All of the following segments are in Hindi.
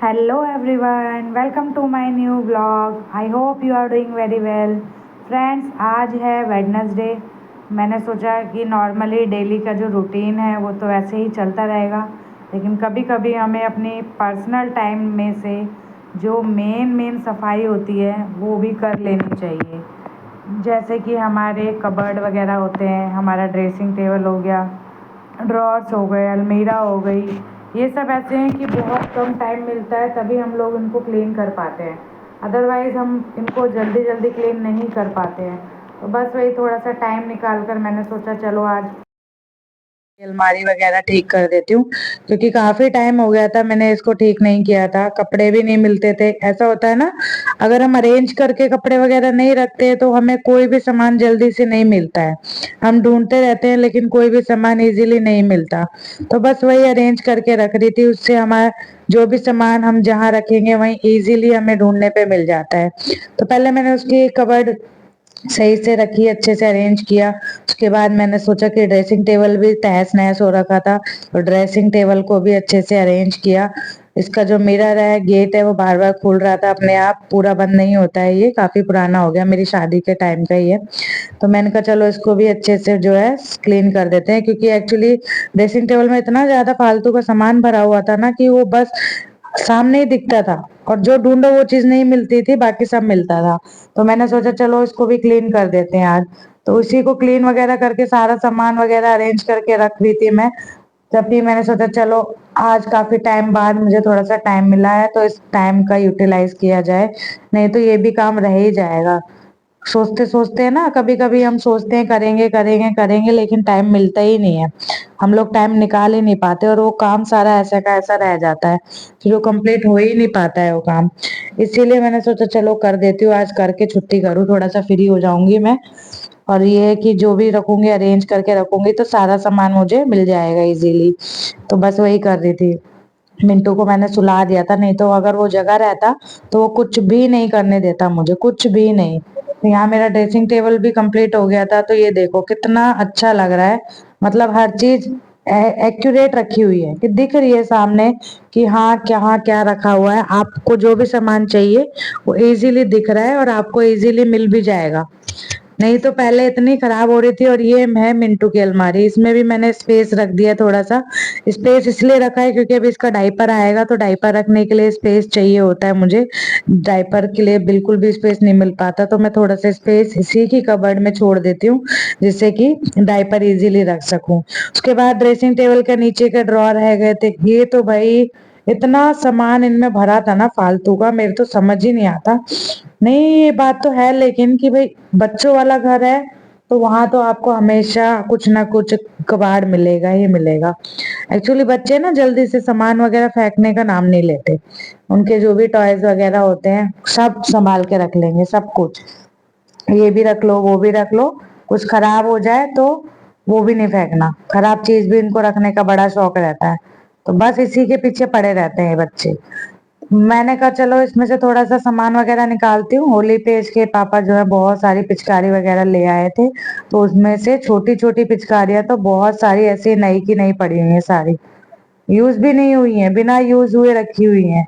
Hello everyone, welcome to my new vlog. I hope you are doing very well. Friends, आज है वेडनेसडे। मैंने सोचा कि नॉर्मली डेली का जो रूटीन है वो तो वैसे ही चलता रहेगा, लेकिन कभी कभी हमें अपनी पर्सनल टाइम में से जो मेन सफाई होती है वो भी कर लेनी चाहिए। जैसे कि हमारे कबर्ड वगैरह होते हैं, हमारा ड्रेसिंग टेबल हो गया, ड्रॉर्स हो गए, अलमीरा हो गई। ये सब ऐसे हैं कि बहुत कम टाइम मिलता है तभी हम लोग इनको क्लीन कर पाते हैं, अदरवाइज़ हम इनको जल्दी जल्दी क्लीन नहीं कर पाते हैं। तो बस वही थोड़ा सा टाइम निकाल कर मैंने सोचा चलो आज अलमारी वगैरह ठीक कर देती हूँ, क्योंकि काफी टाइम हो गया था मैंने इसको ठीक नहीं किया था। कपड़े भी नहीं मिलते थे। ऐसा होता है ना, अगर हम अरेंज करके कपड़े वगैरह नहीं रखते तो हमें कोई भी सामान जल्दी से नहीं मिलता है। हम ढूंढते रहते हैं लेकिन कोई भी सामान इजीली नहीं मिलता। तो बस वही अरेंज करके रख रही थी, उससे हमारा जो भी सामान हम जहाँ रखेंगे वहीं इजीली हमें ढूंढने पे मिल जाता है। तो पहले मैंने उसकी कबर्ड सही से रखी, अच्छे से अरेंज किया। उसके बाद मैंने सोचा कि ड्रेसिंग टेबल भी तहस नहस हो रखा था, तो ड्रेसिंग टेबल को भी अच्छे से अरेंज किया। इसका जो मिरर है, गेट है, वो बार बार खुल रहा था अपने आप, पूरा बंद नहीं होता है। ये काफी पुराना हो गया, मेरी शादी के टाइम का ही है। तो मैंने कहा चलो इसको भी अच्छे से जो है क्लीन कर देते हैं, क्योंकि एक्चुअली ड्रेसिंग टेबल में इतना ज्यादा फालतू का सामान भरा हुआ था ना कि वो बस सामने ही दिखता था, और जो ढूंढो वो चीज नहीं मिलती थी, बाकी सब मिलता था। तो मैंने सोचा चलो इसको भी क्लीन कर देते हैं आज। तो उसी को क्लीन वगैरह करके सारा सामान वगैरह अरेंज करके रख रही थी मैं। तब भी मैंने सोचा चलो आज काफी टाइम बाद मुझे थोड़ा सा टाइम मिला है तो इस टाइम का यूटिलाइज किया जाए, नहीं तो ये भी काम रह ही जाएगा। सोचते सोचते है ना, कभी कभी हम सोचते हैं करेंगे करेंगे करेंगे, लेकिन टाइम मिलता ही नहीं है। हम लोग टाइम निकाल ही नहीं पाते और वो काम सारा ऐसा का ऐसा रह जाता है, फिर वो कंप्लीट हो ही नहीं पाता है वो काम। इसीलिए मैंने सोचा चलो कर देती हूँ, आज करके छुट्टी करूँ, थोड़ा सा फ्री हो जाऊंगी मैं। और ये है कि जो भी रखूंगी अरेंज करके रखूंगी तो सारा सामान मुझे मिल जाएगा इजीली। तो बस वही कर रही थी। मिंटू को मैंने सुला दिया था, नहीं तो अगर वो जगह रहता तो वो कुछ भी नहीं करने देता मुझे, कुछ भी नहीं। तो यहाँ मेरा ड्रेसिंग टेबल भी कंप्लीट हो गया था, तो ये देखो कितना अच्छा लग रहा है। मतलब हर चीज एक्यूरेट रखी हुई है, कि दिख रही है सामने कि हाँ क्या क्या रखा हुआ है। आपको जो भी सामान चाहिए वो इजीली दिख रहा है और आपको इजीली मिल भी जाएगा। नहीं तो पहले इतनी खराब हो रही थी। और ये है मिंटू की अलमारी, इसमें भी मैंने स्पेस रख दिया थोड़ा सा। स्पेस इसलिए रखा है क्योंकि अभी इसका डायपर आएगा, तो डायपर रखने के लिए स्पेस चाहिए होता है मुझे। डायपर के लिए बिल्कुल भी स्पेस नहीं मिल पाता, तो मैं थोड़ा सा स्पेस इसी की कबर्ड में छोड़ देती हूँ, जिससे कि डायपर इजीली रख सकूं। उसके बाद ड्रेसिंग टेबल के नीचे के ड्रॉर रह गए थे, ये तो भाई इतना सामान इनमें भरा था ना फालतू का, मेरे तो समझ ही नहीं आता। नहीं, ये बात तो है लेकिन कि भाई बच्चों वाला घर है, तो वहां तो आपको हमेशा कुछ ना कुछ कबाड़ मिलेगा ही मिलेगा। एक्चुअली बच्चे ना जल्दी से सामान वगैरह फेंकने का नाम नहीं लेते। उनके जो भी टॉयज वगैरह होते हैं सब संभाल के रख लेंगे, सब कुछ। ये भी रख लो, वो भी रख लो। कुछ खराब हो जाए तो वो भी नहीं फेंकना, खराब चीज भी इनको रखने का बड़ा शौक रहता है। तो बस इसी के पीछे पड़े रहते हैं ये बच्चे। मैंने कहा चलो इसमें से थोड़ा सा सामान वगैरह निकालती हूँ। होली पे इसके पापा जो है बहुत सारी पिचकारी वगैरह ले आए थे, तो उसमें से छोटी छोटी पिचकारियां तो बहुत सारी ऐसी नई की नई पड़ी हुई है, सारी यूज भी नहीं हुई है, बिना यूज हुए रखी हुई है,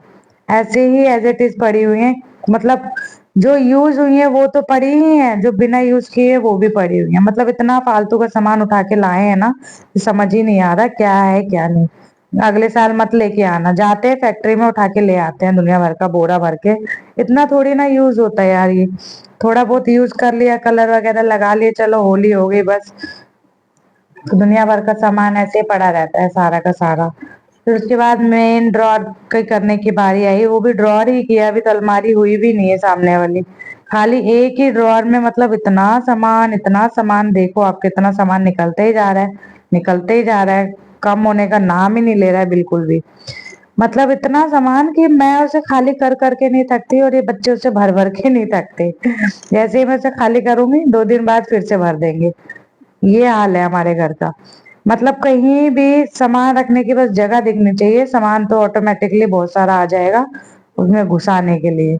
ऐसे ही एज इट इज पड़ी हुई है। मतलब जो यूज हुई है वो तो पड़ी ही है, जो बिना यूज किए वो भी पड़ी हुई है। मतलब इतना फालतू का सामान उठा के लाए हैं ना, समझ ही नहीं आ रहा क्या है क्या नहीं। अगले साल मत लेके आना, जाते हैं फैक्ट्री में उठा के ले आते हैं दुनिया भर का बोरा भर के। इतना थोड़ी ना यूज होता है यार ये। थोड़ा बहुत यूज कर लिया, कलर वगैरह लगा लिए, चलो होली हो गई बस। तो दुनिया भर का सामान ऐसे ही पड़ा रहता है सारा का सारा। फिर उसके बाद मेन ड्रॉर के करने की बारी आई, वो भी ड्रॉर ही किया, अभी तो अलमारी हुई भी नहीं है सामने वाली। खाली एक ही ड्रॉर में मतलब इतना सामान, इतना सामान, देखो आप कितना सामान निकलते ही जा रहा है, निकलते ही जा रहा है, कम होने का नाम ही नहीं ले रहा है बिल्कुल भी। मतलब इतना सामान कि मैं उसे खाली कर करके नहीं थकती, और ये बच्चे उसे भर भर के नहीं थकते। जैसे ही मैं उसे खाली करूंगी 2 दिन बाद फिर से भर देंगे। ये हाल है हमारे घर का। मतलब कहीं भी सामान रखने की बस जगह दिखनी चाहिए, सामान तो ऑटोमेटिकली बहुत सारा आ जाएगा उसमें घुसाने के लिए।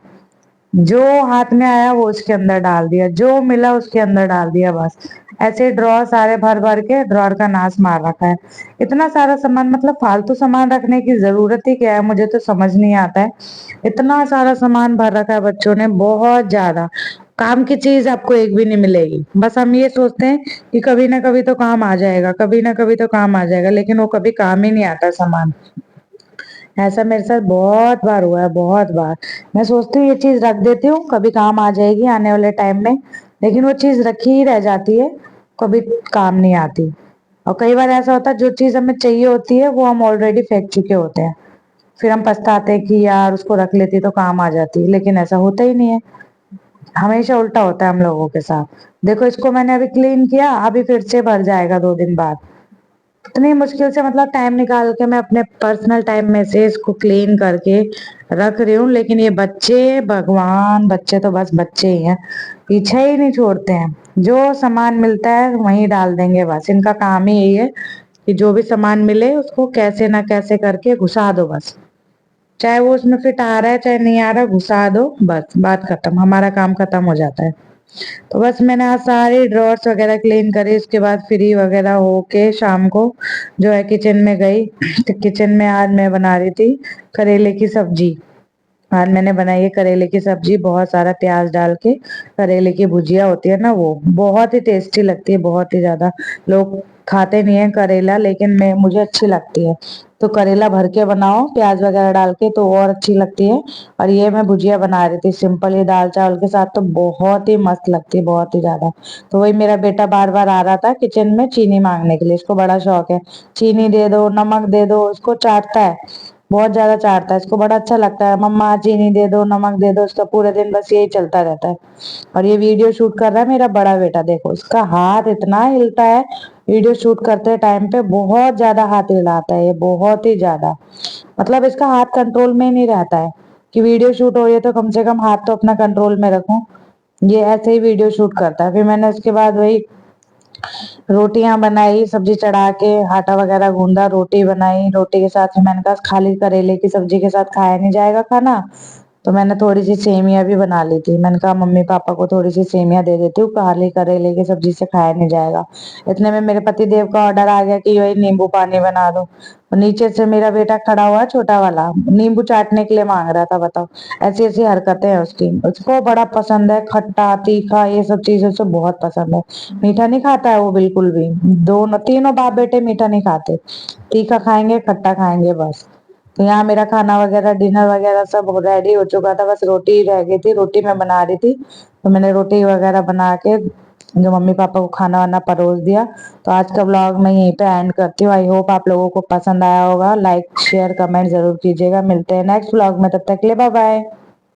जो हाथ में आया वो उसके अंदर डाल दिया, जो मिला उसके अंदर डाल दिया, बस ऐसे ड्रॉर सारे भर भर के ड्रॉर का नाश मार रखा है। इतना सारा सामान, मतलब फालतू सामान रखने की जरूरत ही क्या है, मुझे तो समझ नहीं आता है। इतना सारा सामान भर रखा है बच्चों ने, बहुत ज्यादा। काम की चीज आपको एक भी नहीं मिलेगी। बस हम ये सोचते हैं कि कभी ना कभी तो काम आ जाएगा, कभी ना कभी तो काम आ जाएगा, लेकिन वो कभी काम ही नहीं आता सामान। ऐसा मेरे साथ बहुत बार हुआ है, बहुत बार। मैं सोचती हूँ ये चीज रख देती हूँ, कभी काम आ जाएगी आने वाले टाइम में, लेकिन वो चीज रखी ही रह जाती है, कभी काम नहीं आती। और कई बार ऐसा होता है जो चीज हमें चाहिए होती है वो हम ऑलरेडी फेंक चुके होते हैं, फिर हम पछताते हैं कि यार उसको रख लेती तो काम आ जाती, लेकिन ऐसा होता ही नहीं है। हमेशा उल्टा होता है हम लोगों के साथ। देखो इसको मैंने अभी क्लीन किया, अभी फिर से भर जाएगा 2 दिन बाद। इतनी मुश्किल से मतलब टाइम निकाल के मैं अपने पर्सनल टाइम में से इसको क्लीन करके रख रही हूँ, लेकिन ये बच्चे, भगवान, बच्चे तो बस बच्चे ही हैं, पीछा ही नहीं छोड़ते हैं। जो सामान मिलता है वहीं डाल देंगे, बस इनका काम ही यही है कि जो भी सामान मिले उसको कैसे ना कैसे करके घुसा दो बस। चाहे वो उसमें फिट आ रहा है चाहे नहीं आ रहा, घुसा दो, बस बात खत्म, हमारा काम खत्म हो जाता है। तो बस मैंने आज सारी ड्रॉर्स वगैरह क्लीन करी, उसके बाद फ्री वगैरह होके शाम को जो है किचन में गई। तो किचन में आज मैं बना रही थी करेले की सब्जी। आज मैंने बनाई है करेले की सब्जी, बहुत सारा प्याज डाल के। करेले की भुजिया होती है ना, वो बहुत ही टेस्टी लगती है, बहुत ही ज्यादा। लोग खाते नहीं है करेला, लेकिन मैं मुझे अच्छी लगती है। तो करेला भर के बनाओ प्याज वगैरह डाल के तो और अच्छी लगती है। और ये मैं भुजिया बना रही थी सिंपल ही दाल चावल के साथ, तो बहुत ही मस्त लगती है, बहुत ही ज्यादा। तो वही मेरा बेटा बार बार आ रहा था किचन में चीनी मांगने के लिए, इसको बड़ा शौक है। चीनी दे दो, नमक दे दो, इसको चाटता है, बहुत ज्यादा चाटता है, इसको बड़ा अच्छा लगता है, मम्मा चीनी दे दो, नमक दे दो, इसका पूरे दिन बस यही चलता रहता है। और ये वीडियो शूट कर रहा है मेरा बड़ा बेटा, देखो इसका हाथ इतना हिलता है, वीडियो शूट करते टाइम पे बहुत ज्यादा हाथ हिलाता है ये, बहुत ही ज्यादा। मतलब इसका हाथ कंट्रोल में ही नहीं रहता है कि वीडियो शूट हो रही है तो कम से कम हाथ तो अपना कंट्रोल में रखूं। ये ऐसे ही वीडियो शूट करता है। फिर मैंने उसके बाद वही रोटियां बनाई, सब्जी चढ़ा के आटा वगैरह गूंदा, रोटी बनाई, रोटी के साथ में मैंने कहा खाली करेले की सब्जी के साथ खाया नहीं जाएगा खाना, तो मैंने थोड़ी सी सेमिया भी बना ली थी। मैंने कहा मम्मी पापा को थोड़ी सी सेमिया दे देती हूँ, खाली करेले की सब्जी से खाया नहीं जाएगा। इतने में मेरे पति देव का ऑर्डर आ गया कि वही नींबू पानी बना दो। और नीचे से मेरा बेटा खड़ा हुआ छोटा वाला, नींबू चाटने के लिए मांग रहा था, बताओ। ऐसी ऐसी हरकतें हैं उसकी, उसको बड़ा पसंद है खट्टा तीखा, ये सब चीजें उसे बहुत पसंद है। मीठा नहीं खाता है वो बिल्कुल भी। दोनों तीनों बाप बेटे मीठा नहीं खाते, तीखा खाएंगे खट्टा खाएंगे बस। तो यहाँ मेरा खाना वगैरह डिनर वगैरह सब रेडी हो चुका था, बस रोटी ही रह गई थी, रोटी मैं बना रही थी। तो मैंने रोटी वगैरह बना के जो मम्मी पापा को खाना वाना परोस दिया। तो आज का व्लॉग मैं यहीं पे एंड करती हूँ। आई होप आप लोगों को पसंद आया होगा। लाइक शेयर कमेंट जरूर कीजिएगा। मिलते हैं नेक्स्ट व्लॉग में, तब तक के लिए बाय बाय।